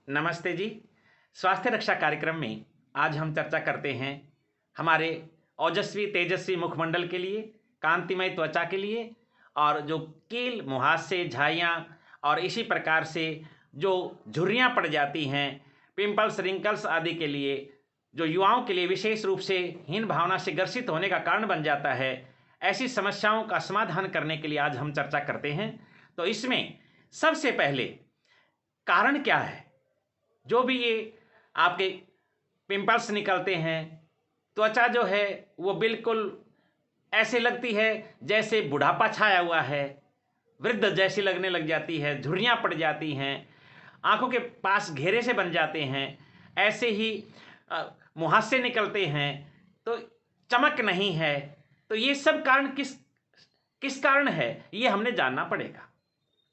नमस्ते जी। स्वास्थ्य रक्षा कार्यक्रम में आज हम चर्चा करते हैं हमारे ओजस्वी तेजस्वी मुखमंडल के लिए, कांतिमय त्वचा के लिए और जो कील मुहासे झाइयाँ और इसी प्रकार से जो झुर्रियाँ पड़ जाती हैं, पिंपल्स रिंकल्स आदि के लिए, जो युवाओं के लिए विशेष रूप से हीन भावना से ग्रसित होने का कारण बन जाता है, ऐसी समस्याओं का समाधान करने के लिए आज हम चर्चा करते हैं। तो इसमें सबसे पहले कारण क्या है? जो भी ये आपके पिंपल्स निकलते हैं, त्वचा जो है वो बिल्कुल ऐसे लगती है जैसे बुढ़ापा छाया हुआ है, वृद्ध जैसी लगने लग जाती है, झुर्रियाँ पड़ जाती हैं, आंखों के पास घेरे से बन जाते हैं, ऐसे ही मुहासे निकलते हैं, तो चमक नहीं है। तो ये सब कारण किस किस कारण है, ये हमने जानना पड़ेगा।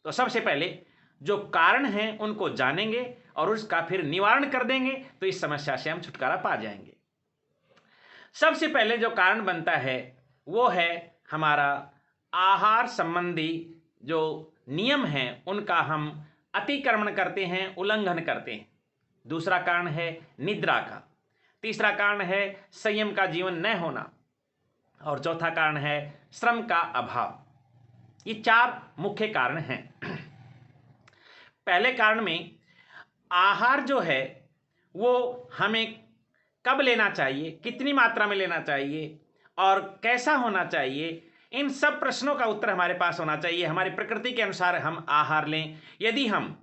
तो सबसे पहले जो कारण हैं उनको जानेंगे और उसका फिर निवारण कर देंगे, तो इस समस्या से हम छुटकारा पा जाएंगे। सबसे पहले जो कारण बनता है वो है हमारा आहार संबंधी जो नियम हैं उनका हम अतिक्रमण करते हैं, उल्लंघन करते हैं। दूसरा कारण है निद्रा का। तीसरा कारण है संयम का जीवन न होना और चौथा कारण है श्रम का अभाव। ये चार मुख्य कारण हैं। पहले कारण में आहार जो है वो हमें कब लेना चाहिए, कितनी मात्रा में लेना चाहिए और कैसा होना चाहिए, इन सब प्रश्नों का उत्तर हमारे पास होना चाहिए। हमारी प्रकृति के अनुसार हम आहार लें। यदि हम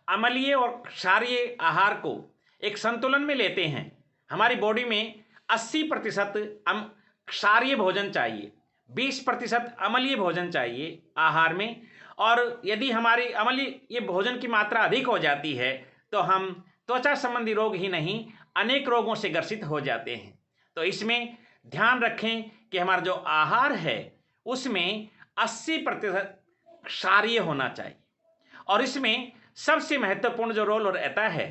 अम्लीय और क्षारीय आहार को एक संतुलन में लेते हैं, हमारी बॉडी में 80% क्षारीय भोजन चाहिए, 20% अम्लीय भोजन चाहिए आहार में, और यदि हमारी अम्लीय भोजन की मात्रा अधिक हो जाती है तो हम त्वचा संबंधी रोग ही नहीं अनेक रोगों से ग्रसित हो जाते हैं। तो इसमें ध्यान रखें कि हमारा जो आहार है उसमें 80% क्षारीय होना चाहिए। और इसमें सबसे महत्वपूर्ण जो रोल रहता है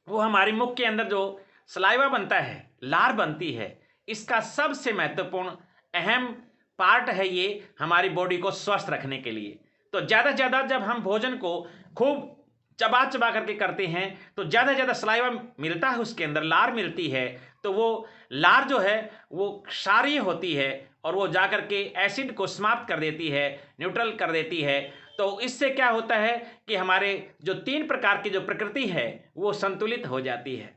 वो हमारी मुख के अंदर जो सलाइवा बनता है, लार बनती है, इसका सबसे महत्वपूर्ण अहम पार्ट है ये हमारी बॉडी को स्वस्थ रखने के लिए। तो ज़्यादा से ज़्यादा जब हम भोजन को खूब चबा चबा करके करते हैं तो ज़्यादा से ज़्यादा सलाइवा मिलता है, उसके अंदर लार मिलती है, तो वो लार जो है वो क्षारीय होती है और वो जा कर के एसिड को समाप्त कर देती है, न्यूट्रल कर देती है। तो इससे क्या होता है कि हमारे जो 3 प्रकार की जो प्रकृति है वो संतुलित हो जाती है।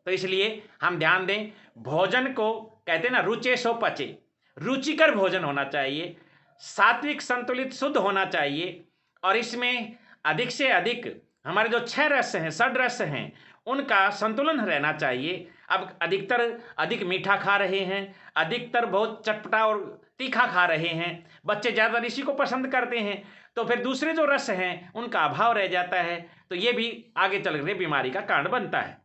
तो इसलिए हम ध्यान दें, भोजन को कहते हैं ना, रुचे सो पचे, रुचिकर भोजन होना चाहिए, सात्विक संतुलित शुद्ध होना चाहिए और इसमें अधिक से अधिक हमारे जो 6 रस हैं, षड रस हैं, उनका संतुलन रहना चाहिए। अब अधिकतर अधिक मीठा खा रहे हैं, अधिकतर बहुत चटपटा और तीखा खा रहे हैं, बच्चे ज़्यादा इसी को पसंद करते हैं, तो फिर दूसरे जो रस हैं उनका अभाव रह जाता है, तो ये भी आगे चल कर बीमारी का कारण बनता है।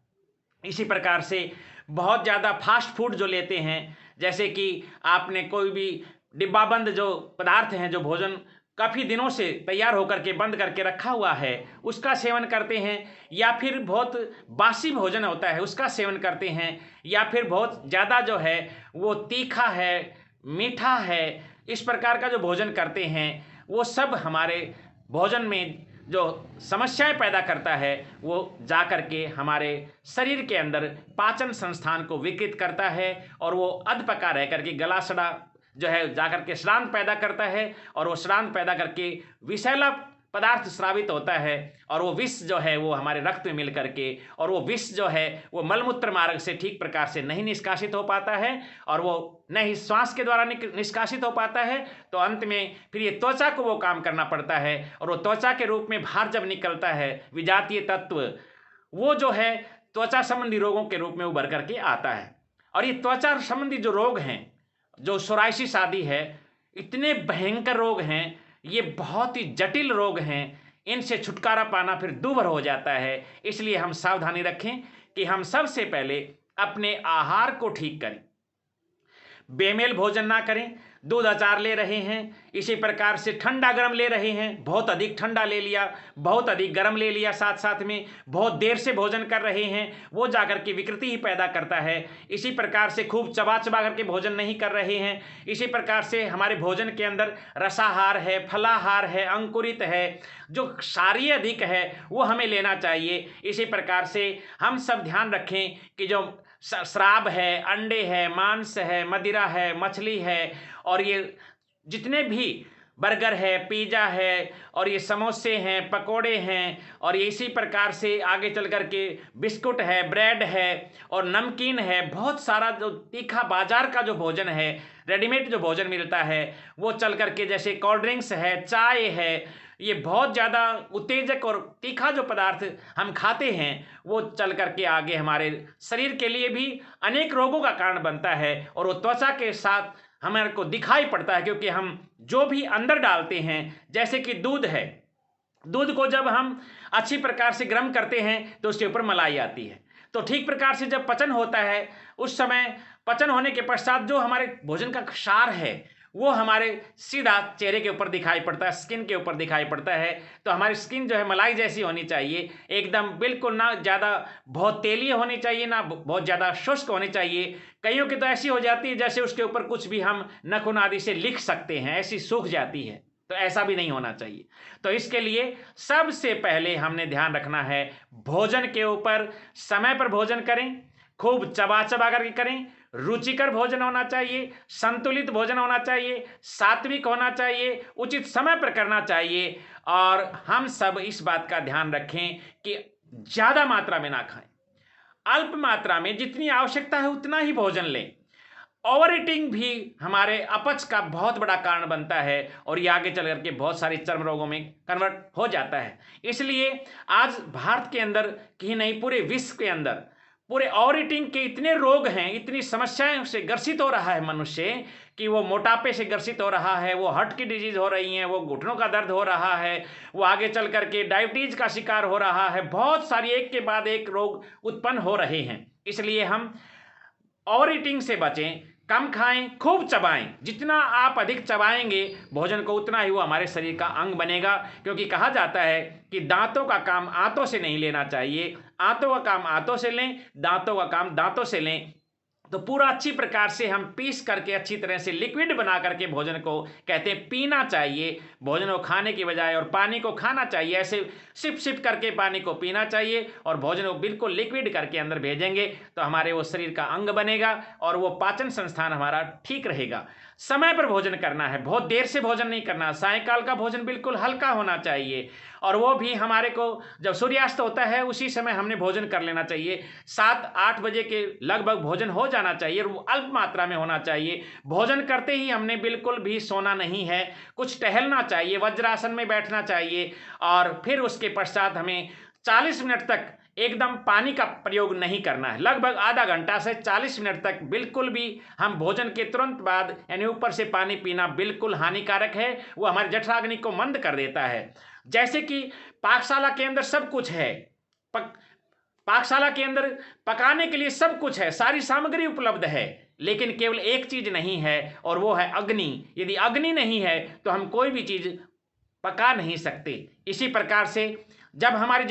इसी प्रकार से बहुत ज़्यादा फास्ट फूड जो लेते हैं, जैसे कि आपने कोई भी डिब्बाबंद जो पदार्थ हैं, जो भोजन काफ़ी दिनों से तैयार होकर के बंद करके रखा हुआ है, उसका सेवन करते हैं, या फिर बहुत बासी भोजन होता है उसका सेवन करते हैं, या फिर बहुत ज़्यादा जो है वो तीखा है, मीठा है, इस प्रकार का जो भोजन करते हैं, वो सब हमारे भोजन में जो समस्याएं पैदा करता है वो जा कर के हमारे शरीर के अंदर पाचन संस्थान को विकृत करता है और वो अधपका रह करके गला सड़ा जो है जाकर के श्रांत पैदा करता है और वो श्रांत पैदा करके विषैला पदार्थ स्रावित होता है और वो विष जो है वो हमारे रक्त में मिल करके, और वो विष जो है वो मलमूत्र मार्ग से ठीक प्रकार से नहीं निष्कासित हो पाता है और वो न ही श्वास के द्वारा निष्कासित हो पाता है। तो अंत में फिर ये त्वचा को वो काम करना पड़ता है और वो त्वचा के रूप में बाहर जब निकलता है विजातीय तत्व, वो जो है त्वचा संबंधी रोगों के रूप में उभर करके आता है। और ये त्वचा संबंधी जो रोग हैं, जो सोराइसिस आदि है, इतने भयंकर रोग हैं, ये बहुत ही जटिल रोग हैं, इनसे छुटकारा पाना फिर दूभर हो जाता है। इसलिए हम सावधानी रखें कि हम सबसे पहले अपने आहार को ठीक करें, बेमेल भोजन ना करें। दूध अचार ले रहे हैं, इसी प्रकार से ठंडा गर्म ले रहे हैं, बहुत अधिक ठंडा ले लिया, बहुत अधिक गर्म ले लिया, साथ साथ में बहुत देर से भोजन कर रहे हैं, वो जाकर के विकृति ही पैदा करता है। इसी प्रकार से खूब चबा चबा करके भोजन नहीं कर रहे हैं, इसी प्रकार से हमारे भोजन के अंदर रसाहार है, फलाहार है, अंकुरित है, जो क्षारीय अधिक है वो हमें लेना चाहिए। इसी प्रकार से हम सब ध्यान रखें कि जो शराब है, अंडे है, मांस है, मदिरा है, मछली है, और ये जितने भी बर्गर है, पिज़्ज़ा है, और ये समोसे हैं, पकोड़े हैं, और ये इसी प्रकार से आगे चल कर के बिस्कुट है, ब्रेड है और नमकीन है, बहुत सारा जो तीखा बाजार का जो भोजन है, रेडीमेड जो भोजन मिलता है वो चल कर के, जैसे कोल्ड ड्रिंक्स है, चाय है, ये बहुत ज़्यादा उत्तेजक और तीखा जो पदार्थ हम खाते हैं वो चल करके आगे हमारे शरीर के लिए भी अनेक रोगों का कारण बनता है, और वो त्वचा के साथ हमारे को दिखाई पड़ता है, क्योंकि हम जो भी अंदर डालते हैं, जैसे कि दूध है, दूध को जब हम अच्छी प्रकार से गर्म करते हैं तो उसके ऊपर मलाई आती है, तो ठीक प्रकार से जब पचन होता है उस समय पचन होने के पश्चात जो हमारे भोजन का क्षार है वो हमारे सीधा चेहरे के ऊपर दिखाई पड़ता है, स्किन के ऊपर दिखाई पड़ता है। तो हमारी स्किन जो है मलाई जैसी होनी चाहिए, एकदम बिल्कुल ना ज़्यादा बहुत तेलीय होनी चाहिए, ना बहुत ज़्यादा शुष्क होनी चाहिए। कईयों की तो ऐसी हो जाती है जैसे उसके ऊपर कुछ भी हम नखून आदि से लिख सकते हैं, ऐसी सूख जाती है, तो ऐसा भी नहीं होना चाहिए। तो इसके लिए सबसे पहले हमने ध्यान रखना है भोजन के ऊपर, समय पर भोजन करें, खूब चबा चबा करके करें, रुचिकर भोजन होना चाहिए, संतुलित भोजन होना चाहिए, सात्विक होना चाहिए, उचित समय पर करना चाहिए, और हम सब इस बात का ध्यान रखें कि ज़्यादा मात्रा में ना खाएं, अल्प मात्रा में जितनी आवश्यकता है उतना ही भोजन लें। ओवर ईटिंग भी हमारे अपच का बहुत बड़ा कारण बनता है, और ये आगे चल करके बहुत सारे चर्म रोगों में कन्वर्ट हो जाता है। इसलिए आज भारत के अंदर ही नहीं, पूरे विश्व के अंदर पूरे ओवर ईटिंग के इतने रोग हैं, इतनी समस्याएं से ग्रसित हो रहा है मनुष्य, कि वो मोटापे से ग्रसित हो रहा है, वो हार्ट की डिजीज हो रही हैं, वो घुटनों का दर्द हो रहा है, वो आगे चल करके डायबिटीज का शिकार हो रहा है, बहुत सारी एक के बाद एक रोग उत्पन्न हो रहे हैं। इसलिए हम ओवर ईटिंग से बचें, कम खाएं, खूब चबाएं। जितना आप अधिक चबाएंगे भोजन को उतना ही वो हमारे शरीर का अंग बनेगा, क्योंकि कहा जाता है कि दांतों का काम आंतों से नहीं लेना चाहिए, आंतों का काम आंतों से लें, दांतों का काम दांतों से लें। तो पूरा अच्छी प्रकार से हम पीस करके अच्छी तरह से लिक्विड बना करके भोजन को कहते हैं पीना चाहिए, भोजन को खाने की बजाय, और पानी को खाना चाहिए, ऐसे सिप सिप करके पानी को पीना चाहिए, और भोजन को बिल्कुल लिक्विड करके अंदर भेजेंगे तो हमारे वो शरीर का अंग बनेगा, और वो पाचन संस्थान हमारा ठीक रहेगा। समय पर भोजन करना है, बहुत देर से भोजन नहीं करना, सायंकाल का भोजन बिल्कुल हल्का होना चाहिए, और वो भी हमारे को जब सूर्यास्त होता है उसी समय हमने भोजन कर लेना चाहिए। 7-8 बजे के लगभग भोजन हो जाना चाहिए, और वो अल्प मात्रा में होना चाहिए। भोजन करते ही हमने बिल्कुल भी सोना नहीं है, कुछ टहलना चाहिए, वज्रासन में बैठना चाहिए, और फिर उसके पश्चात हमें 40 मिनट तक एकदम पानी का प्रयोग नहीं करना है। लगभग आधा घंटा से 40 मिनट तक बिल्कुल भी हम भोजन के तुरंत बाद यानी ऊपर से पानी पीना बिल्कुल हानिकारक है, वो हमारे जठराग्नि को मंद कर देता है। जैसे कि पाकशाला के अंदर सब कुछ है, पाकशाला के अंदर पकाने के लिए सब कुछ है, सारी सामग्री उपलब्ध है, लेकिन केवल एक चीज नहीं है, और वो है अग्नि। यदि अग्नि नहीं है तो हम कोई भी चीज पका नहीं सकते। इसी प्रकार से जब हमारी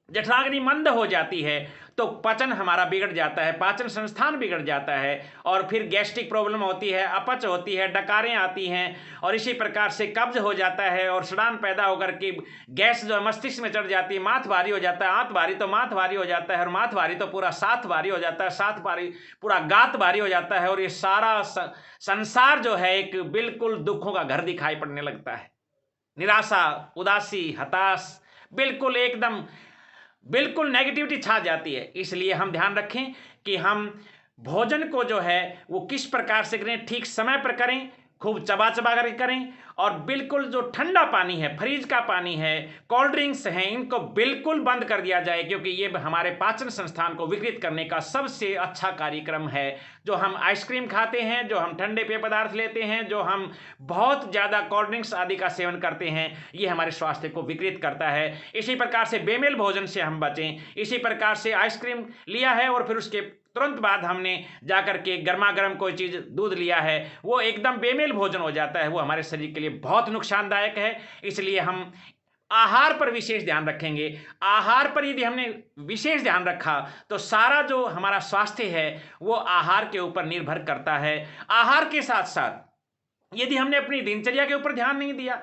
जठराग्नि मंद हो जाती है तो पाचन हमारा बिगड़ जाता है, पाचन संस्थान बिगड़ जाता है, और फिर गैस्ट्रिक प्रॉब्लम होती है, अपच होती है, डकारें आती हैं, और इसी प्रकार से कब्ज हो जाता है, और सड़ान पैदा होकर के गैस जो मस्तिष्क में चढ़ जाती है, माथ भारी हो जाता है, आंत भारी तो माथ भारी हो जाता है, और माथ भारी तो पूरा साथ भारी हो जाता है, साथ भारी पूरा गात भारी हो जाता है, और ये सारा संसार जो है एक बिल्कुल दुखों का घर दिखाई पड़ने लगता है। निराशा, उदासी, हताश, बिल्कुल एकदम बिल्कुल नेगेटिविटी छा जाती है। इसलिए हम ध्यान रखें कि हम भोजन को जो है वो किस प्रकार से करें, ठीक समय पर करें, खूब चबा चबा कर करें, और बिल्कुल जो ठंडा पानी है, फ्रिज का पानी है, कोल्ड ड्रिंक्स हैं, इनको बिल्कुल बंद कर दिया जाए, क्योंकि ये हमारे पाचन संस्थान को विकृत करने का सबसे अच्छा कार्यक्रम है। जो हम आइसक्रीम खाते हैं, जो हम ठंडे पेय पदार्थ लेते हैं, जो हम बहुत ज़्यादा कोल्ड ड्रिंक्स आदि का सेवन करते हैं, ये हमारे स्वास्थ्य को विकृत करता है। इसी प्रकार से बेमेल भोजन से हम बचें। इसी प्रकार से आइसक्रीम लिया है और फिर उसके तुरंत बाद हमने जाकर के गर्मा गर्म कोई चीज़ दूध लिया है, वो एकदम बेमेल भोजन हो जाता है, वो हमारे शरीर के लिए बहुत नुकसानदायक है। इसलिए हम आहार पर विशेष ध्यान रखेंगे। आहार पर यदि हमने विशेष ध्यान रखा तो सारा जो हमारा स्वास्थ्य है वो आहार के ऊपर निर्भर करता है। आहार के साथ साथ यदि हमने अपनी दिनचर्या के ऊपर ध्यान नहीं दिया,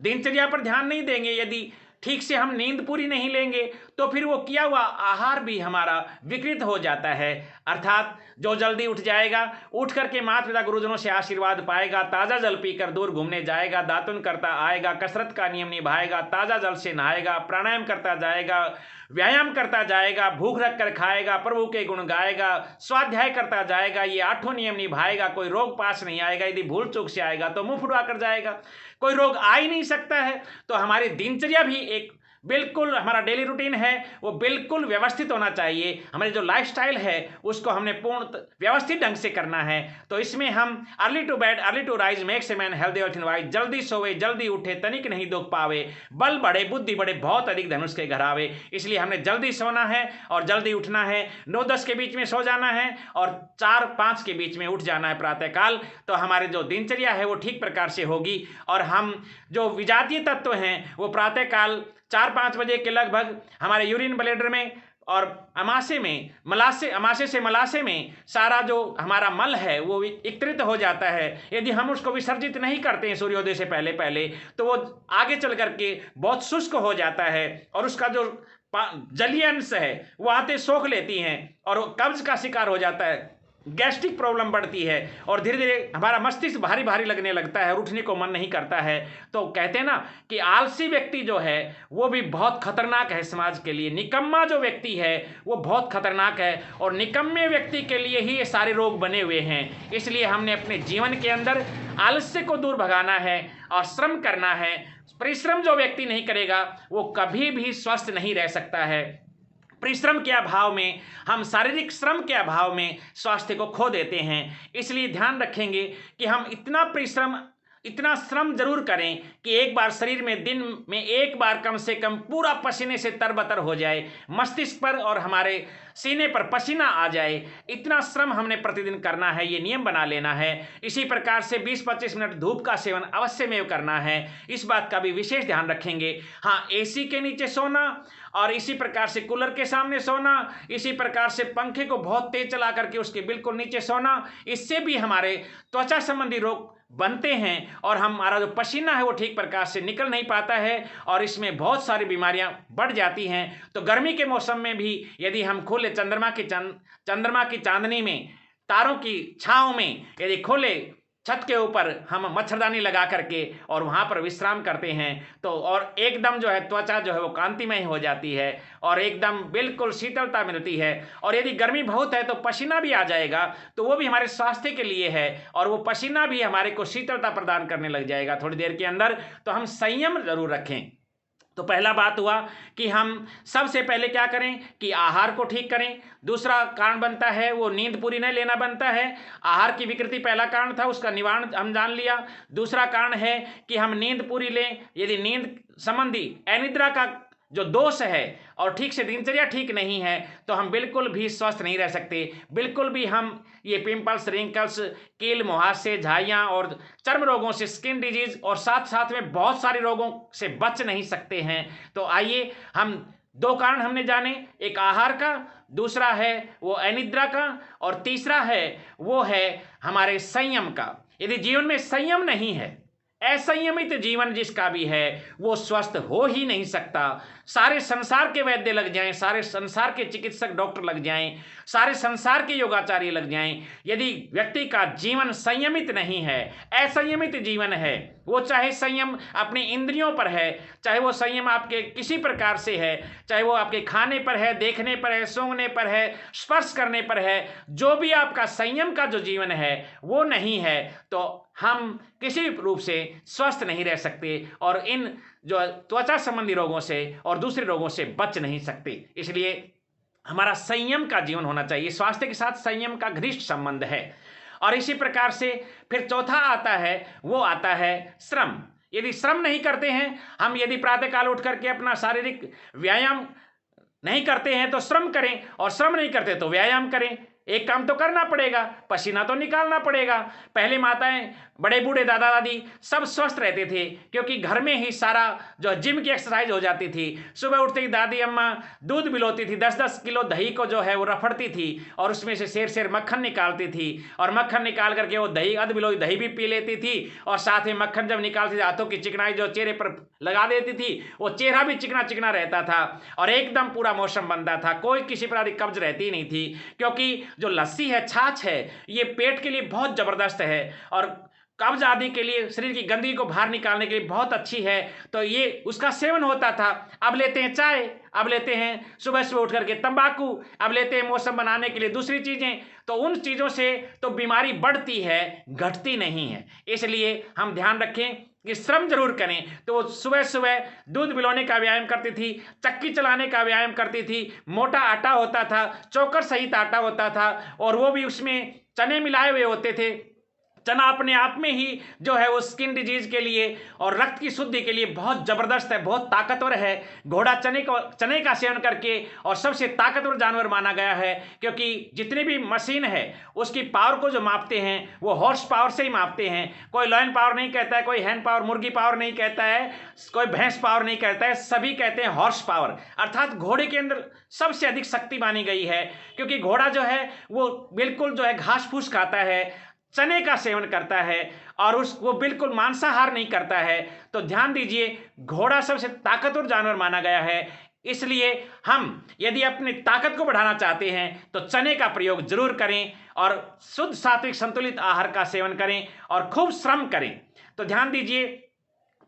दिनचर्या पर ध्यान नहीं देंगे, यदि ठीक से हम नींद पूरी नहीं लेंगे, तो फिर वो किया हुआ आहार भी हमारा विकृत हो जाता है। अर्थात जो जल्दी उठ जाएगा, उठ करके माता पिता गुरुजनों से आशीर्वाद पाएगा, ताज़ा जल पीकर दूर घूमने जाएगा, दातुन करता आएगा, कसरत का नियम निभाएगा, ताज़ा जल से नहाएगा, प्राणायाम करता जाएगा, व्यायाम करता जाएगा, भूख रख कर खाएगा, प्रभु के गुण गाएगा, स्वाध्याय करता जाएगा, ये 8 नियम निभाएगा, कोई रोग पास नहीं आएगा। यदि भूल चूक से आएगा तो मुंह फुड़वा कर जाएगा, कोई रोग आ ही नहीं सकता है। तो हमारी दिनचर्या भी एक बिल्कुल, हमारा डेली रूटीन है वो बिल्कुल व्यवस्थित होना चाहिए। हमारी जो लाइफस्टाइल है उसको हमने पूर्ण व्यवस्थित ढंग से करना है। तो इसमें हम early to bed early to rise makes a man healthy और वाइज, जल्दी सोवे जल्दी उठे तनिक नहीं दुख पावे, बल बढ़े बुद्धि बढ़े बहुत अधिक धनुष के घर आवे। इसलिए हमने जल्दी सोना है और जल्दी उठना है। 9-10 के बीच में सो जाना है और 4-5 के बीच में उठ जाना है प्रातःकाल। तो हमारे जो दिनचर्या है वो ठीक प्रकार से होगी और हम जो विजातीय तत्व हैं वो प्रातःकाल 4-5 बजे के लगभग हमारे यूरिन ब्लैडर में और अमाशय से मलाशय में सारा जो हमारा मल है वो एकत्रित हो जाता है। यदि हम उसको विसर्जित नहीं करते हैं सूर्योदय से पहले पहले, तो वो आगे चल करके बहुत शुष्क हो जाता है और उसका जो जलीय अंश है वो आते सोख लेती हैं और वो कब्ज का शिकार हो जाता है, गैस्ट्रिक प्रॉब्लम बढ़ती है और धीरे धीरे हमारा मस्तिष्क भारी भारी लगने लगता है, उठने को मन नहीं करता है। तो कहते हैं ना कि आलसी व्यक्ति जो है वो भी बहुत खतरनाक है समाज के लिए। निकम्मा जो व्यक्ति है वो बहुत खतरनाक है और निकम्मे व्यक्ति के लिए ही ये सारे रोग बने हुए हैं। इसलिए हमने अपने जीवन के अंदर आलस्य को दूर भगाना है और श्रम करना है। परिश्रम जो व्यक्ति नहीं करेगा वो कभी भी स्वस्थ नहीं रह सकता है। परिश्रम के अभाव में, हम शारीरिक श्रम के अभाव में स्वास्थ्य को खो देते हैं। इसलिए ध्यान रखेंगे कि हम इतना श्रम जरूर करें कि एक बार शरीर में दिन में एक बार कम से कम पूरा पसीने से तरबतर हो जाए, मस्तिष्क पर और हमारे सीने पर पसीना आ जाए। इतना श्रम हमने प्रतिदिन करना है, ये नियम बना लेना है। इसी प्रकार से 20-25 मिनट धूप का सेवन अवश्य में करना है, इस बात का भी विशेष ध्यान रखेंगे। हाँ, एसी के नीचे सोना और इसी प्रकार से कूलर के सामने सोना, इसी प्रकार से पंखे को बहुत तेज चला करके उसके बिल्कुल नीचे सोना, इससे भी हमारे त्वचा संबंधी रोग बनते हैं और हमारा जो पसीना है वो ठीक प्रकार से निकल नहीं पाता है और इसमें बहुत सारी बीमारियां बढ़ जाती हैं। तो गर्मी के मौसम में भी यदि हम खुले चंद्रमा की चांदनी में, तारों की छांव में यदि खुले छत के ऊपर हम मच्छरदानी लगा करके और वहाँ पर विश्राम करते हैं तो और एकदम जो है त्वचा जो है वो कांतिमय हो जाती है और एकदम बिल्कुल शीतलता मिलती है। और यदि गर्मी बहुत है तो पसीना भी आ जाएगा, तो वो भी हमारे स्वास्थ्य के लिए है और वो पसीना भी हमारे को शीतलता प्रदान करने लग जाएगा थोड़ी देर के अंदर। तो हम संयम जरूर रखें। तो पहला बात हुआ कि हम सबसे पहले क्या करें कि आहार को ठीक करें। दूसरा कारण बनता है वो नींद पूरी नहीं लेना बनता है। आहार की विकृति पहला कारण था, उसका निवारण हम जान लिया। दूसरा कारण है कि हम नींद पूरी लें। यदि नींद संबंधी अनिद्रा का जो दोष है और ठीक से दिनचर्या ठीक नहीं है तो हम बिल्कुल भी स्वस्थ नहीं रह सकते। बिल्कुल भी हम ये पिंपल्स, रिंकल्स, कील, मुहासे, झाइयाँ और चर्म रोगों से, स्किन डिजीज और साथ साथ में बहुत सारे रोगों से बच नहीं सकते हैं। तो आइए हम 2 कारण हमने जाने, एक आहार का, दूसरा है वो अनिद्रा का और तीसरा है वो है हमारे संयम का। यदि जीवन में संयम नहीं है, असंयमित जीवन जिसका भी है वो स्वस्थ हो ही नहीं सकता। सारे संसार के वैद्य लग जाएं, सारे संसार के चिकित्सक डॉक्टर लग जाएं, सारे संसार के योगाचार्य लग जाएं, यदि व्यक्ति का जीवन संयमित नहीं है, असंयमित जीवन है, वो चाहे संयम अपनी इंद्रियों पर है, चाहे वो संयम आपके किसी प्रकार से है, चाहे वो आपके खाने पर है, देखने पर है, सूंघने पर है, स्पर्श करने पर है, जो भी आपका संयम का जो जीवन है वो नहीं है तो हम किसी भी रूप से स्वस्थ नहीं रह सकते और इन जो त्वचा संबंधी रोगों से और दूसरे रोगों से बच नहीं सकते। इसलिए हमारा संयम का जीवन होना चाहिए। स्वास्थ्य के साथ संयम का घनिष्ठ संबंध है। और इसी प्रकार से फिर चौथा आता है, वो आता है श्रम। यदि श्रम नहीं करते हैं हम, यदि प्रातःकाल उठ करके अपना शारीरिक व्यायाम नहीं करते हैं तो श्रम करें, और श्रम नहीं करते तो व्यायाम करें। एक काम तो करना पड़ेगा, पसीना तो निकालना पड़ेगा। पहले माताएं, बड़े बूढ़े, दादा दादी सब स्वस्थ रहते थे क्योंकि घर में ही सारा जो जिम की एक्सरसाइज हो जाती थी। सुबह उठते ही दादी अम्मा दूध बिलोती थी, 10-10 किलो दही को जो है वो रफड़ती थी और उसमें से शेर शेर मक्खन निकालती थी, और मक्खन निकाल करके वो दही, अध बिलोई दही भी पी लेती थी, और साथ में मक्खन जब निकालती थी हाथों की चिकनाई जो चेहरे पर लगा देती थी, वो चेहरा भी चिकना चिकना रहता था और एकदम पूरा मौसम बनता था। कोई किसी प्रकार की कब्ज रहती नहीं थी, क्योंकि जो लस्सी है, छाछ है, ये पेट के लिए बहुत जबरदस्त है और कब्ज आदि के लिए, शरीर की गंदगी को बाहर निकालने के लिए बहुत अच्छी है। तो ये उसका सेवन होता था। अब लेते हैं चाय, अब लेते हैं सुबह सुबह उठ करके तंबाकू, अब लेते हैं मौसम बनाने के लिए दूसरी चीजें। तो उन चीजों से तो बीमारी बढ़ती है, घटती नहीं है। इसलिए हम ध्यान रखें कि श्रम जरूर करें। तो वो सुबह सुबह दूध बिलोने का व्यायाम करती थी, चक्की चलाने का व्यायाम करती थी, मोटा आटा होता था, चोकर सहित आटा होता था, और वो भी उसमें चने मिलाए हुए होते थे। चना अपने आप में ही जो है वो स्किन डिजीज के लिए और रक्त की शुद्धि के लिए बहुत जबरदस्त है, बहुत ताकतवर है। घोड़ा चने का सेवन करके और सबसे ताकतवर जानवर माना गया है, क्योंकि जितनी भी मशीन है उसकी पावर को जो मापते हैं वो हॉर्स पावर से ही मापते हैं। कोई लॉयन पावर नहीं कहता है, कोई हैंड पावर, मुर्गी पावर नहीं कहता है, कोई भैंस पावर नहीं कहता है, सभी कहते हैं हॉर्स पावर। अर्थात घोड़े के अंदर सबसे अधिक शक्ति मानी गई है, क्योंकि घोड़ा जो है वो बिल्कुल जो है घास फूस खाता है, चने का सेवन करता है और वो बिल्कुल मांसाहार नहीं करता है। तो ध्यान दीजिए, घोड़ा सबसे ताकतवर जानवर माना गया है। इसलिए हम यदि अपनी ताकत को बढ़ाना चाहते हैं तो चने का प्रयोग जरूर करें और शुद्ध सात्विक संतुलित आहार का सेवन करें और खूब श्रम करें। तो ध्यान दीजिए,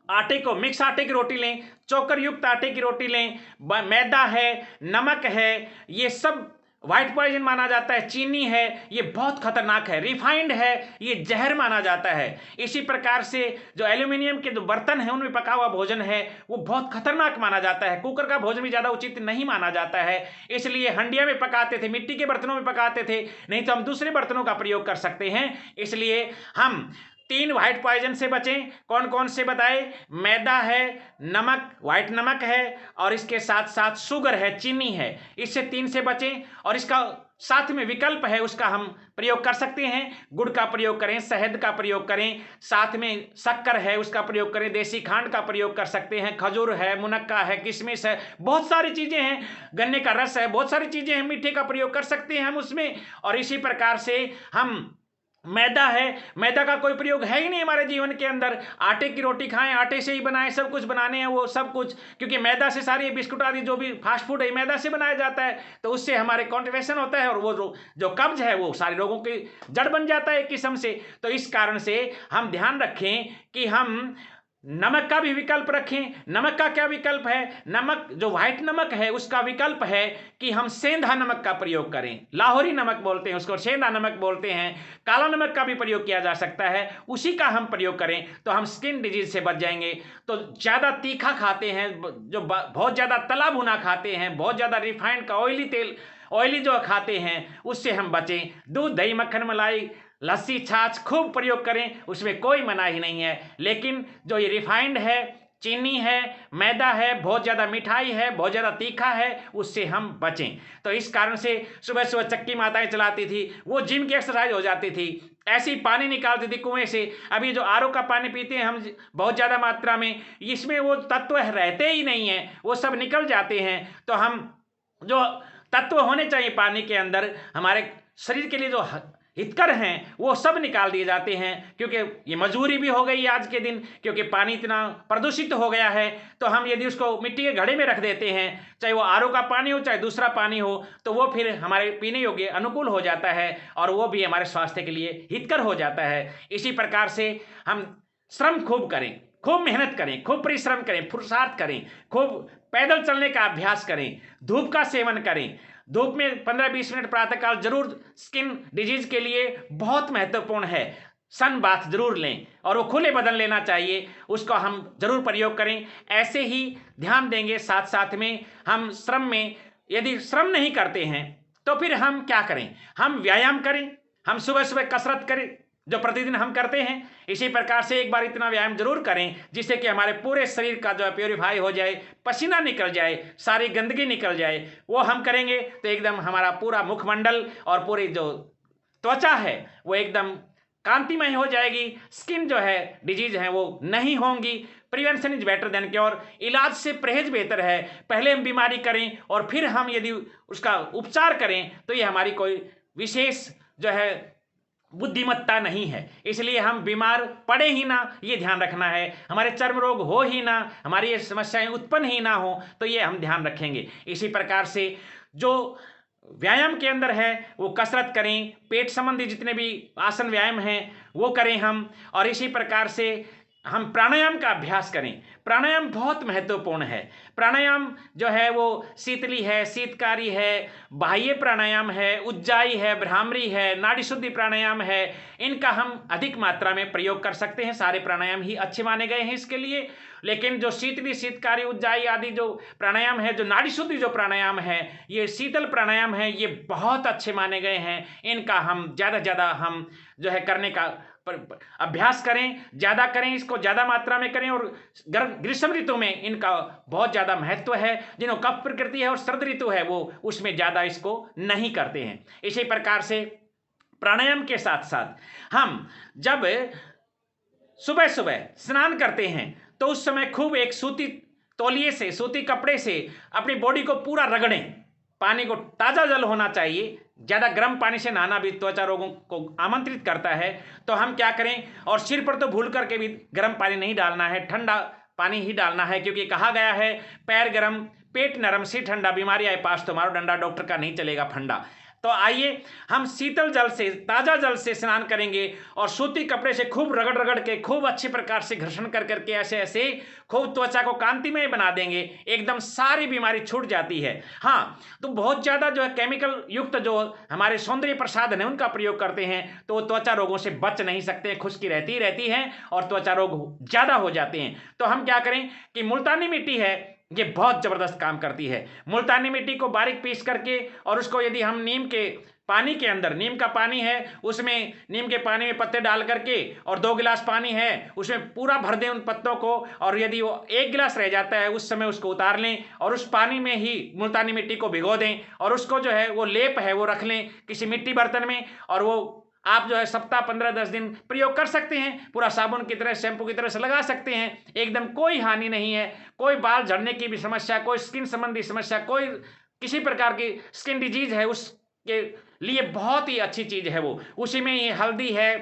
आटे को, मिक्स आटे की रोटी लें, चोकर युक्त आटे की रोटी लें, मैदा है, नमक है, ये सब व्हाइट पॉइजन माना जाता है, चीनी है, ये बहुत खतरनाक है, रिफाइंड है, ये जहर माना जाता है। इसी प्रकार से जो एल्यूमिनियम के जो बर्तन है उनमें पका हुआ भोजन है वो बहुत खतरनाक माना जाता है। कुकर का भोजन भी ज्यादा उचित नहीं माना जाता है, इसलिए हंडिया में पकाते थे, मिट्टी के बर्तनों में पकाते थे, नहीं तो हम दूसरे बर्तनों का प्रयोग कर सकते हैं। इसलिए हम 3 व्हाइट पॉइजन से बचें। कौन कौन से बताए? मैदा है, नमक, व्हाइट नमक है, और इसके साथ साथ शुगर है, चीनी है। इससे 3 से बचें। और इसका साथ में विकल्प है, उसका हम प्रयोग कर सकते हैं। गुड़ का प्रयोग करें, शहद का प्रयोग करें, साथ में शक्कर है उसका प्रयोग करें, देसी खांड का प्रयोग कर सकते हैं, खजूर है, मुनक्का है, किशमिश है, बहुत सारी चीजें हैं, गन्ने का रस है, बहुत सारी चीजें हैं, मीठे का प्रयोग कर सकते हैं हम उसमें। और इसी प्रकार से हम, मैदा है, मैदा का कोई प्रयोग है ही नहीं हमारे जीवन के अंदर। आटे की रोटी खाएं, आटे से ही बनाएं, सब कुछ बनाने हैं वो सब कुछ, क्योंकि मैदा से सारी बिस्कुट आदि जो भी फास्ट फूड है मैदा से बनाया जाता है, तो उससे हमारे कॉन्स्टिपेशन होता है और वो जो कब्ज है वो सारे रोगों की जड़ बन जाता है एक किस्म से। तो इस कारण से हम ध्यान रखें कि हम नमक का भी विकल्प रखें। नमक का क्या विकल्प है? नमक जो व्हाइट नमक है उसका विकल्प है कि हम सेंधा नमक का प्रयोग करें। लाहौरी नमक बोलते हैं उसको, सेंधा नमक बोलते हैं। काला नमक का भी प्रयोग किया जा सकता है, उसी का हम प्रयोग करें तो हम स्किन डिजीज से बच जाएंगे। तो ज़्यादा तीखा खाते हैं, जो बहुत ज़्यादा तला भुना खाते हैं, बहुत ज़्यादा रिफाइंड का ऑयली जो खाते हैं उससे हम बचें। दूध, दही, मक्खन, मलाई, लस्सी, छाछ खूब प्रयोग करें, उसमें कोई मनाही नहीं है। लेकिन जो ये रिफाइंड है, चीनी है, मैदा है, बहुत ज़्यादा मिठाई है, बहुत ज़्यादा तीखा है, उससे हम बचें। तो इस कारण से सुबह सुबह चक्की माताएं चलाती थी, वो जिम की एक्सरसाइज हो जाती थी, ऐसी पानी निकालती थी कुएं से। अभी जो आरओ का पानी पीते हैं हम बहुत ज़्यादा मात्रा में, इसमें वो तत्व रहते ही नहीं हैं, वो सब निकल जाते हैं। तो हम जो तत्व होने चाहिए पानी के अंदर हमारे शरीर के लिए जो हितकर हैं वो सब निकाल दिए जाते हैं, क्योंकि ये मजबूरी भी हो गई आज के दिन, क्योंकि पानी इतना प्रदूषित हो गया है। तो हम यदि उसको मिट्टी के घड़े में रख देते हैं, चाहे वो आरओ का पानी हो चाहे दूसरा पानी हो, तो वो फिर हमारे पीने योग्य अनुकूल हो जाता है और वो भी हमारे स्वास्थ्य के लिए हितकर हो जाता है। इसी प्रकार से हम श्रम खूब करें, खूब मेहनत करें, खूब परिश्रम करें, पुरुषार्थ करें, खूब पैदल चलने का अभ्यास करें, धूप का सेवन करें। धूप में 15-20 मिनट प्रातःकाल जरूर स्किन डिजीज के लिए बहुत महत्वपूर्ण है। सन बाथ जरूर लें और वो खुले बदन लेना चाहिए, उसको हम जरूर प्रयोग करें। ऐसे ही ध्यान देंगे। साथ साथ में हम श्रम में यदि श्रम नहीं करते हैं तो फिर हम क्या करें, हम व्यायाम करें, हम सुबह सुबह कसरत करें जो प्रतिदिन हम करते हैं। इसी प्रकार से एक बार इतना व्यायाम जरूर करें जिससे कि हमारे पूरे शरीर का जो है प्योरीफाई हो जाए, पसीना निकल जाए, सारी गंदगी निकल जाए। वो हम करेंगे तो एकदम हमारा पूरा मुखमंडल और पूरी जो त्वचा है वो एकदम कांतिमय हो जाएगी। स्किन जो है डिजीज है वो नहीं होंगी। Prevention is better than cure, इलाज से परहेज बेहतर है। पहले हम बीमारी करें और फिर हम यदि उसका उपचार करें तो ये हमारी कोई विशेष जो है बुद्धिमत्ता नहीं है। इसलिए हम बीमार पड़े ही ना, ये ध्यान रखना है। हमारे चर्म रोग हो ही ना, हमारी ये समस्याएं उत्पन्न ही ना हो, तो ये हम ध्यान रखेंगे। इसी प्रकार से जो व्यायाम के अंदर है वो कसरत करें, पेट संबंधी जितने भी आसन व्यायाम हैं वो करें हम। और इसी प्रकार से हम प्राणायाम का अभ्यास करें। प्राणायाम बहुत महत्वपूर्ण है। प्राणायाम जो है वो शीतली है, शीतकारी है, बाह्य प्राणायाम है, उज्जाई है, भ्रामरी है, नाड़ी शुद्धि प्राणायाम है। इनका हम अधिक मात्रा में प्रयोग कर सकते हैं। सारे प्राणायाम ही अच्छे माने गए हैं इसके लिए। लेकिन जो शीतली, शीतकारी, उज्जाई आदि जो प्राणायाम है, जो नाड़ी शुद्धि जो प्राणायाम है, ये शीतल प्राणायाम है, ये बहुत अच्छे माने गए हैं। इनका हम ज़्यादा हम जो है करने का अभ्यास करें, ज़्यादा करें, इसको ज़्यादा मात्रा में करें। और ग्रीष्म ऋतु में इनका बहुत ज़्यादा महत्व है। जिन्हों कफ प्रकृति है और शरद ऋतु है वो उसमें ज़्यादा इसको नहीं करते हैं। इसी प्रकार से प्राणायाम के साथ साथ हम जब सुबह सुबह स्नान करते हैं तो उस समय खूब एक सूती तौलिए से, सूती कपड़े से अपनी बॉडी को पूरा रगड़ें। पानी को ताज़ा जल होना चाहिए। ज़्यादा गर्म पानी से नहाना भी त्वचा रोगों को आमंत्रित करता है। तो हम क्या करें, और सिर पर तो भूल करके भी गर्म पानी नहीं डालना है, ठंडा पानी ही डालना है। क्योंकि कहा गया है पैर गर्म पेट नरम सिर ठंडा, बीमारी आए पास तो मारो डंडा, डॉक्टर का नहीं चलेगा फंडा। तो आइए हम शीतल जल से, ताज़ा जल से स्नान करेंगे और सूती कपड़े से खूब रगड़ रगड़ के, खूब अच्छी प्रकार से घर्षण कर करके ऐसे ऐसे खूब त्वचा को कांतिमय बना देंगे। एकदम सारी बीमारी छूट जाती है। हाँ, तो बहुत ज़्यादा जो है केमिकल युक्त जो हमारे सौंदर्य प्रसाधन है उनका प्रयोग करते हैं तो वो त्वचा रोगों से बच नहीं सकते, खुश्की रहती रहती है और त्वचा रोग ज़्यादा हो जाते हैं। तो हम क्या करें कि मुल्तानी मिट्टी है, ये बहुत ज़बरदस्त काम करती है। मुल्तानी मिट्टी को बारीक पीस करके और उसको यदि हम नीम के पानी के अंदर, नीम का पानी है उसमें नीम के पानी में पत्ते डाल करके और 2 गिलास पानी है उसमें पूरा भर दें उन पत्तों को, और यदि वो 1 गिलास रह जाता है उस समय उसको उतार लें और उस पानी में ही मुल्तानी मिट्टी को भिगो दें और उसको जो है वो लेप है वो रख लें किसी मिट्टी बर्तन में। और वो आप जो है सप्ताह 15-10 दिन प्रयोग कर सकते हैं। पूरा साबुन की तरह, शैम्पू की तरह से लगा सकते हैं। एकदम कोई हानि नहीं है। कोई बाल झड़ने की भी समस्या, कोई स्किन संबंधी समस्या, कोई किसी प्रकार की स्किन डिजीज है उसके लिए बहुत ही अच्छी चीज़ है वो। उसी में ये हल्दी है,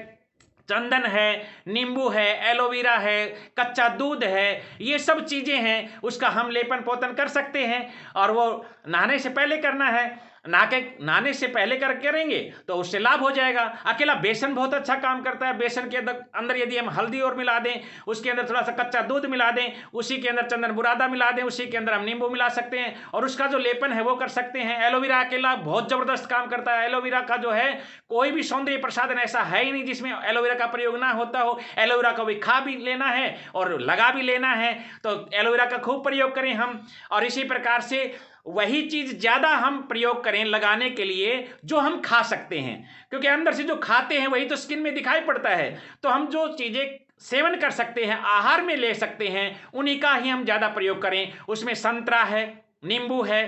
चंदन है, नींबू है, एलोवेरा है, कच्चा दूध है, ये सब चीज़ें हैं। उसका हम लेपन पोतन कर सकते हैं और वो नहाने से पहले करना है। नहाने से पहले करेंगे तो उससे लाभ हो जाएगा। अकेला बेसन बहुत अच्छा काम करता है। बेसन के अंदर यदि हम हल्दी और मिला दें, उसके अंदर थोड़ा सा कच्चा दूध मिला दें, उसी के अंदर चंदन बुरादा मिला दें, उसी के अंदर हम नींबू मिला सकते हैं और उसका जो लेपन है वो कर सकते हैं। एलोवेरा अकेला बहुत ज़बरदस्त काम करता है। एलोवेरा का जो है कोई भी सौंदर्य प्रसाधन ऐसा है ही नहीं जिसमें एलोवेरा का प्रयोग ना होता हो। एलोवेरा को भी खा भी लेना है और लगा भी लेना है, तो एलोवेरा का खूब प्रयोग करें हम। और इसी प्रकार से वही चीज़ ज़्यादा हम प्रयोग करें लगाने के लिए जो हम खा सकते हैं, क्योंकि अंदर से जो खाते हैं वही तो स्किन में दिखाई पड़ता है। तो हम जो चीज़ें सेवन कर सकते हैं, आहार में ले सकते हैं, उन्हीं का ही हम ज़्यादा प्रयोग करें। उसमें संतरा है, नींबू है,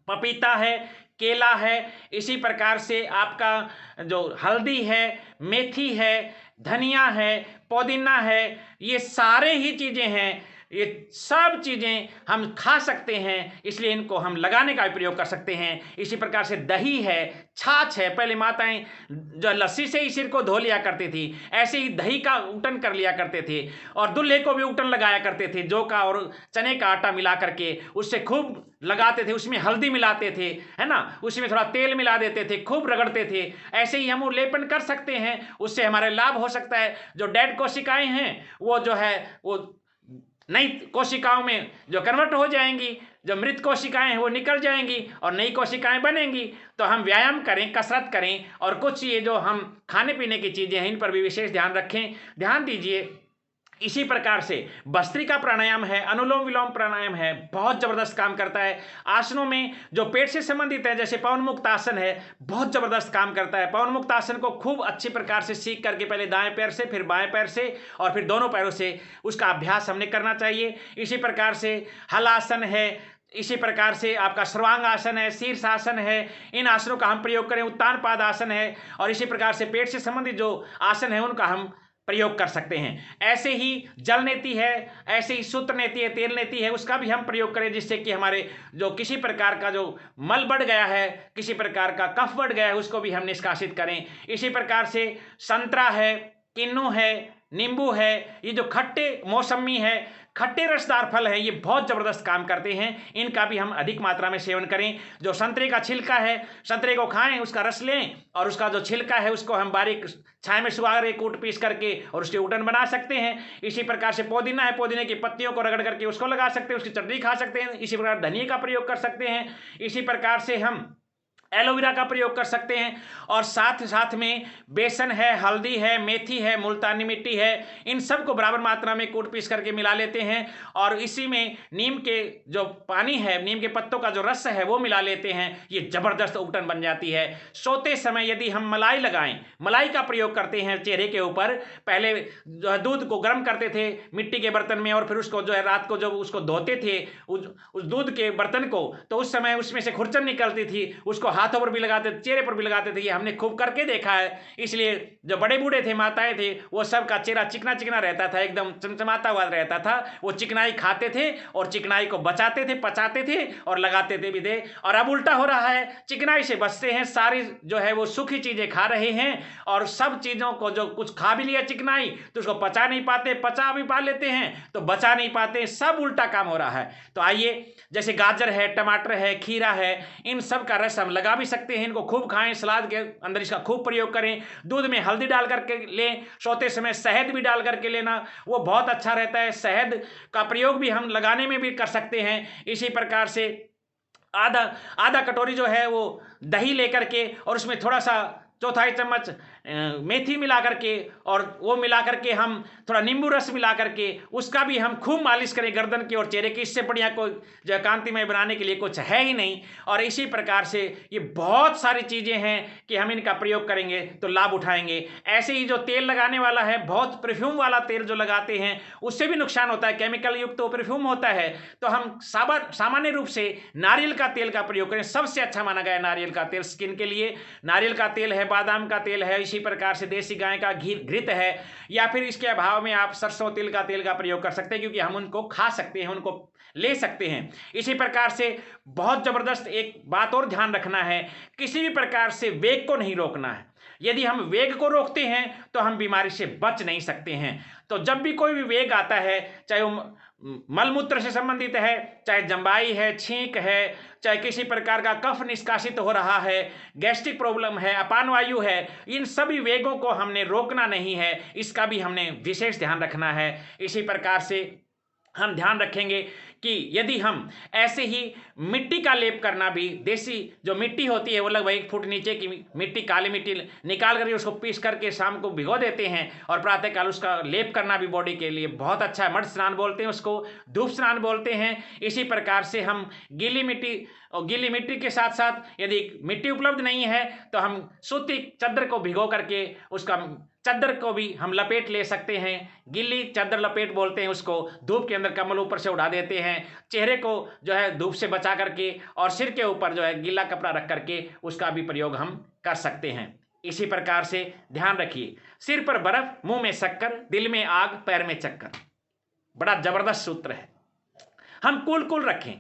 पपीता है, केला है, इसी प्रकार से आपका जो हल्दी है, मेथी है, धनिया है, पुदीना है, ये सारे ही चीज़ें हैं। ये सब चीज़ें हम खा सकते हैं, इसलिए इनको हम लगाने का भी प्रयोग कर सकते हैं। इसी प्रकार से दही है, छाछ है। पहले माताएं जो लस्सी से ही सिर को धो लिया करती थी, ऐसे ही दही का उटन कर लिया करते थे और दूल्हे को भी उटन लगाया करते थे। जौ का और चने का आटा मिला करके उससे खूब लगाते थे, उसमें हल्दी मिलाते थे, है ना, उसमें थोड़ा तेल मिला देते थे, खूब रगड़ते थे। ऐसे ही हम वो लेपन कर सकते हैं, उससे हमारे लाभ हो सकता है। जो डेड कोशिकाएं हैं वो जो है वो नई कोशिकाओं में जो कन्वर्ट हो जाएंगी, जो मृत कोशिकाएं हैं वो निकल जाएंगी और नई कोशिकाएं बनेंगी। तो हम व्यायाम करें, कसरत करें, और कुछ ये जो हम खाने पीने की चीज़ें हैं इन पर भी विशेष ध्यान रखें, ध्यान दीजिए। इसी प्रकार से भस्त्रिका प्राणायाम है, अनुलोम विलोम प्राणायाम है, बहुत जबरदस्त काम करता है। आसनों में जो पेट से संबंधित है, जैसे पवन मुक्त आसन है, बहुत जबरदस्त काम करता है। पवन मुक्त आसन को खूब अच्छी प्रकार से सीख करके पहले दाएं पैर से, फिर बाएं पैर से, और फिर दोनों पैरों से उसका अभ्यास हमने करना चाहिए। इसी प्रकार से हलासन है, इसी प्रकार से आपका सर्वांग आसन है, शीर्षासन है, इन आसनों का हम प्रयोग करें। उत्तान पाद आसन है, और इसी प्रकार से पेट से संबंधित जो आसन है उनका हम प्रयोग कर सकते हैं। ऐसे ही जल नेति है, ऐसे ही सूत्र नेति है, तेल नेति है, उसका भी हम प्रयोग करें, जिससे कि हमारे जो किसी प्रकार का जो मल बढ़ गया है, किसी प्रकार का कफ बढ़ गया है, उसको भी हम निष्कासित करें। इसी प्रकार से संतरा है, किन्नू है, नींबू है, ये जो खट्टे मौसमी है, खट्टे रसदार फल है, ये बहुत जबरदस्त काम करते हैं, इनका भी हम अधिक मात्रा में सेवन करें। जो संतरे का छिलका है, संतरे को खाएं, उसका रस लें, और उसका जो छिलका है उसको हम बारीक छाया में सुखा कर कूट पीस करके और उसके उटन बना सकते हैं। इसी प्रकार से पुदीना है, पुदीने की पत्तियों को रगड़ करके उसको लगा सकते हैं, उसकी चटनी खा सकते हैं। इसी प्रकार धनिया का प्रयोग कर सकते हैं। इसी प्रकार से हम एलोवेरा का प्रयोग कर सकते हैं, और साथ साथ में बेसन है, हल्दी है, मेथी है, मुल्तानी मिट्टी है, इन सब को बराबर मात्रा में कूट पीस करके मिला लेते हैं, और इसी में नीम के जो पानी है, नीम के पत्तों का जो रस है वो मिला लेते हैं। ये जबरदस्त उबटन बन जाती है। सोते समय यदि हम मलाई लगाएं, मलाई का प्रयोग करते हैं चेहरे के ऊपर, पहले जो है दूध को गर्म करते थे मिट्टी के बर्तन में, और फिर उसको जो है रात को जब उसको धोते थे उस दूध के बर्तन को, तो उस समय उसमें से खुरचन निकलती थी, उसको हाथों पर भी लगाते थे, चेहरे पर भी लगाते थे। ये हमने खूब करके देखा है। इसलिए जो बड़े बूढ़े थे, माताएं थे, वो सबका चेहरा चिकना चिकना रहता था, एकदम चमचमाता हुआ रहता था। वो चिकनाई खाते थे और चिकनाई को बचाते थे, पचाते थे और लगाते थे भी थे। और अब उल्टा हो रहा है, चिकनाई से बचते हैं, सारी जो है वो सूखी चीजें खा रहे हैं, और सब चीजों को जो कुछ खा भी लिया चिकनाई, तो उसको पचा नहीं पाते, पचा भी पा लेते हैं तो बचा नहीं पाते, सब उल्टा काम हो रहा है। तो आइए, जैसे गाजर है, टमाटर है, खीरा है, इन सब का रस हम लगा भी सकते हैं। इनको खूब खाएं, सलाद के अंदर इसका खूब प्रयोग करें। दूध में हल्दी डाल करके लें, सोते समय शहद भी डाल करके लेना, वो बहुत अच्छा रहता है। शहद का प्रयोग भी हम लगाने में भी कर सकते हैं। इसी प्रकार से आधा कटोरी जो है वो दही लेकर के, और उसमें थोड़ा सा चौथाई चम्मच मेथी मिला करके, और वो मिला करके हम थोड़ा नींबू रस मिला करके उसका भी हम खूब मालिश करें गर्दन की और चेहरे की। इससे बढ़िया कोई जो कांतिमय बनाने के लिए कुछ है ही नहीं। और इसी प्रकार से ये बहुत सारी चीज़ें हैं कि हम इनका प्रयोग करेंगे तो लाभ उठाएंगे। ऐसे ही जो तेल लगाने वाला है, बहुत परफ्यूम वाला तेल जो लगाते हैं उससे भी नुकसान होता है, केमिकल युक्त तो परफ्यूम होता है। तो हम सामान्य रूप से नारियल का तेल का प्रयोग करें, सबसे अच्छा माना गया है नारियल का तेल स्किन के लिए। नारियल का तेल है, बादाम का तेल है, इसी प्रकार से देसी गाय का घी घृत है, या फिर इसके अभाव में आप सरसों तिल का तेल का प्रयोग कर सकते हैं, क्योंकि हम उनको खा सकते हैं, उनको ले सकते हैं। इसी प्रकार से बहुत जबरदस्त एक बात और ध्यान रखना है, किसी भी प्रकार से वेग को नहीं रोकना है। यदि हम वेग को रोकते हैं तो हम बीमारी से बच नहीं सकते हैं। तो जब भी कोई भी वेग आता है, चाहे वो मलमूत्र से संबंधित है, चाहे जंबाई है, छींक है, चाहे किसी प्रकार का कफ निष्कासित हो रहा है, गैस्ट्रिक प्रॉब्लम है, अपान वायु है, इन सभी वेगों को हमने रोकना नहीं है, इसका भी हमने विशेष ध्यान रखना है। इसी प्रकार से हम ध्यान रखेंगे कि यदि हम ऐसे ही मिट्टी का लेप करना भी, देसी जो मिट्टी होती है वो लगभग 1 फुट नीचे की मिट्टी, काली मिट्टी निकाल करके उसको पीस करके शाम को भिगो देते हैं, और प्रातःकाल उसका लेप करना भी बॉडी के लिए बहुत अच्छा है। मड स्नान बोलते हैं उसको, धूप स्नान बोलते हैं। इसी प्रकार से हम गीली मिट्टी के साथ साथ यदि मिट्टी उपलब्ध नहीं है तो हम सूती चादर को भिगो करके उसका चादर को भी हम लपेट ले सकते हैं, गिल्ली चादर लपेट बोलते हैं उसको। धूप के अंदर कम्बल ऊपर से उड़ा देते हैं, चेहरे को जो है धूप से बचा करके, और सिर के ऊपर जो है गीला कपड़ा रख करके उसका भी प्रयोग हम कर सकते हैं। इसी प्रकार से ध्यान रखिए, सिर पर बर्फ, मुंह में शक्कर, दिल में आग, पैर में चक्कर, बड़ा जबरदस्त सूत्र है। हम कूल रखें।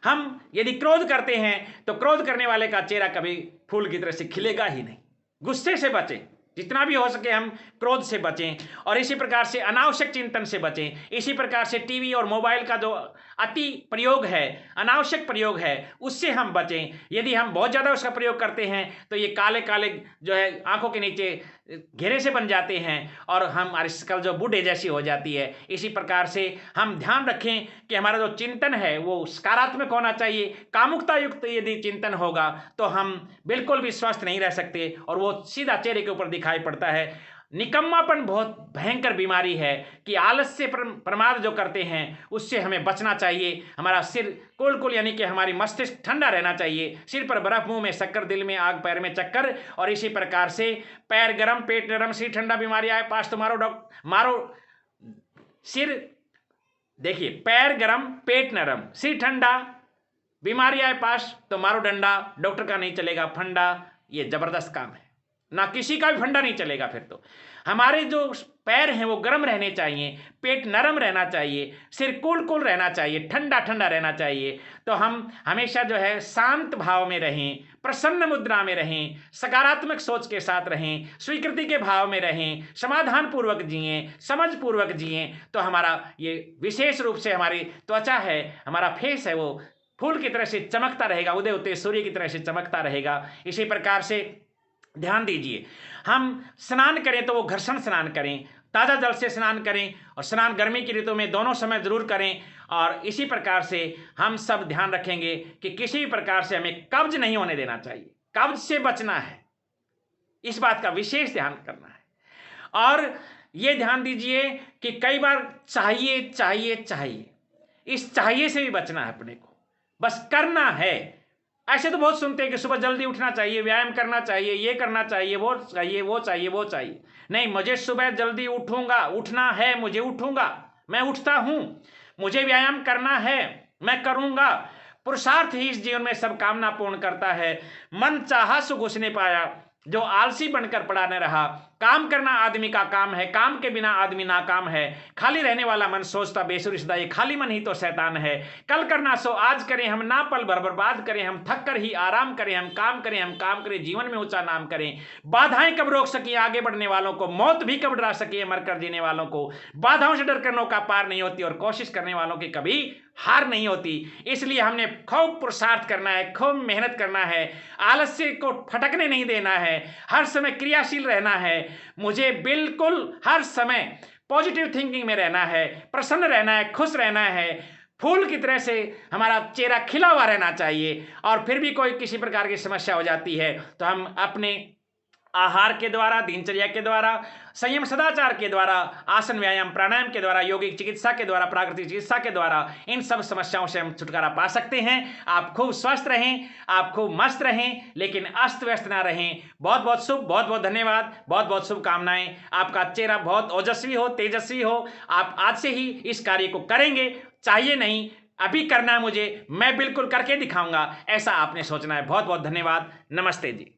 हम यदि क्रोध करते हैं तो क्रोध करने वाले का चेहरा कभी फूल की तरह से खिलेगा ही नहीं। गुस्से से बचें, जितना भी हो सके हम क्रोध से बचें और इसी प्रकार से अनावश्यक चिंतन से बचें। इसी प्रकार से टीवी और मोबाइल का जो अति प्रयोग है, अनावश्यक प्रयोग है, उससे हम बचें। यदि हम बहुत ज़्यादा उसका प्रयोग करते हैं तो ये काले काले जो है आंखों के नीचे घेरे से बन जाते हैं और हम आजकल जो बूढ़े जैसी हो जाती है। इसी प्रकार से हम ध्यान रखें कि हमारा जो चिंतन है वो सकारात्मक होना चाहिए। कामुकता युक्त यदि चिंतन होगा तो हम बिल्कुल भी स्वस्थ नहीं रह सकते और वो सीधा चेहरे के ऊपर दिखाई पड़ता है। निकम्मापन बहुत भयंकर बीमारी है कि आलस्य प्रमाद जो करते हैं उससे हमें बचना चाहिए। हमारा सिर कुल यानी कि हमारी मस्तिष्क ठंडा रहना चाहिए। सिर पर बर्फ, मुंह में शक्कर, दिल में आग, पैर में चक्कर और इसी प्रकार से पैर गरम, पेट नरम, सिर ठंडा, बीमारी आए पास तो मारो सिर। देखिए, पैर गरम, पेट नरम, सिर ठंडा, बीमारी आए पास तो मारो डंडा, डॉक्टर का नहीं चलेगा फंडा। ये जबरदस्त काम है, ना किसी का भी फंडा नहीं चलेगा। फिर तो हमारे जो पैर हैं वो गर्म रहने चाहिए, पेट नरम रहना चाहिए, सिर कुल रहना चाहिए, ठंडा ठंडा रहना चाहिए। तो हम हमेशा जो है शांत भाव में रहें, प्रसन्न मुद्रा में रहें, सकारात्मक सोच के साथ रहें, स्वीकृति के भाव में रहें, समाधान पूर्वक जिएं, समझ पूर्वक जिएं। तो हमारा ये विशेष रूप से हमारी त्वचा है, हमारा फेस है, वो फूल की तरह से चमकता रहेगा, उदय होते सूर्य की तरह से चमकता रहेगा। इसी प्रकार से ध्यान दीजिए, हम स्नान करें तो वो घर्षण स्नान करें, ताज़ा जल से स्नान करें और स्नान गर्मी की ऋतु में दोनों समय जरूर करें। और इसी प्रकार से हम सब ध्यान रखेंगे कि किसी भी प्रकार से हमें कब्ज नहीं होने देना चाहिए। कब्ज से बचना है, इस बात का विशेष ध्यान करना है। और ये ध्यान दीजिए कि कई बार चाहिए चाहिए चाहिए, इस चाहिए से भी बचना है अपने को, बस करना है। ऐसे तो बहुत सुनते हैं कि सुबह जल्दी उठना चाहिए, व्यायाम करना चाहिए, ये करना चाहिए, वो चाहिए, वो चाहिए, वो चाहिए। नहीं, मुझे सुबह जल्दी उठूंगा, उठना है, मुझे उठूंगा, मैं उठता हूं, मुझे व्यायाम करना है, मैं करूंगा। पुरुषार्थ ही इस जीवन में सब कामना पूर्ण करता है। मन चाहा सुख उसने पाया, जो आलसी बनकर पड़ा न रहा। काम करना आदमी का काम है, काम के बिना आदमी नाकाम है। खाली रहने वाला मन सोचता बेसुरी सदा, ये खाली मन ही तो शैतान है। कल करना सो आज करें हम, ना पल भर बर्बाद करें हम, थक कर ही आराम करें हम, काम करें हम, काम करें, जीवन में ऊंचा नाम करें। बाधाएं कब रोक सकी आगे बढ़ने वालों को, मौत भी कब डरा सकी मर कर जीने वालों को। बाधाओं से डर कर नौका पार नहीं होती और कोशिश करने वालों की कभी हार नहीं होती। इसलिए हमने खूब पुरुषार्थ करना है, खूब मेहनत करना है, आलस्य को फटकने नहीं देना है, हर समय क्रियाशील रहना है। मुझे बिल्कुल हर समय पॉजिटिव थिंकिंग में रहना है, प्रसन्न रहना है, खुश रहना है, फूल की तरह से हमारा चेहरा खिला हुआ रहना चाहिए। और फिर भी कोई किसी प्रकार की समस्या हो जाती है तो हम अपने आहार के द्वारा, दिनचर्या के द्वारा, संयम सदाचार के द्वारा, आसन व्यायाम प्राणायाम के द्वारा, यौगिक चिकित्सा के द्वारा, प्राकृतिक चिकित्सा के द्वारा इन सब समस्याओं से हम छुटकारा पा सकते हैं। आप खूब स्वस्थ रहें, आप खूब मस्त रहें, लेकिन अस्त व्यस्त ना रहें। बहुत बहुत शुभ, बहुत बहुत धन्यवाद, बहुत बहुत शुभकामनाएं। आपका चेहरा बहुत ओजस्वी हो, तेजस्वी हो। आप आज से ही इस कार्य को करेंगे, चाहिए नहीं अभी करना है मुझे, मैं बिल्कुल करके दिखाऊंगा, ऐसा आपने सोचना है। बहुत बहुत धन्यवाद। नमस्ते जी।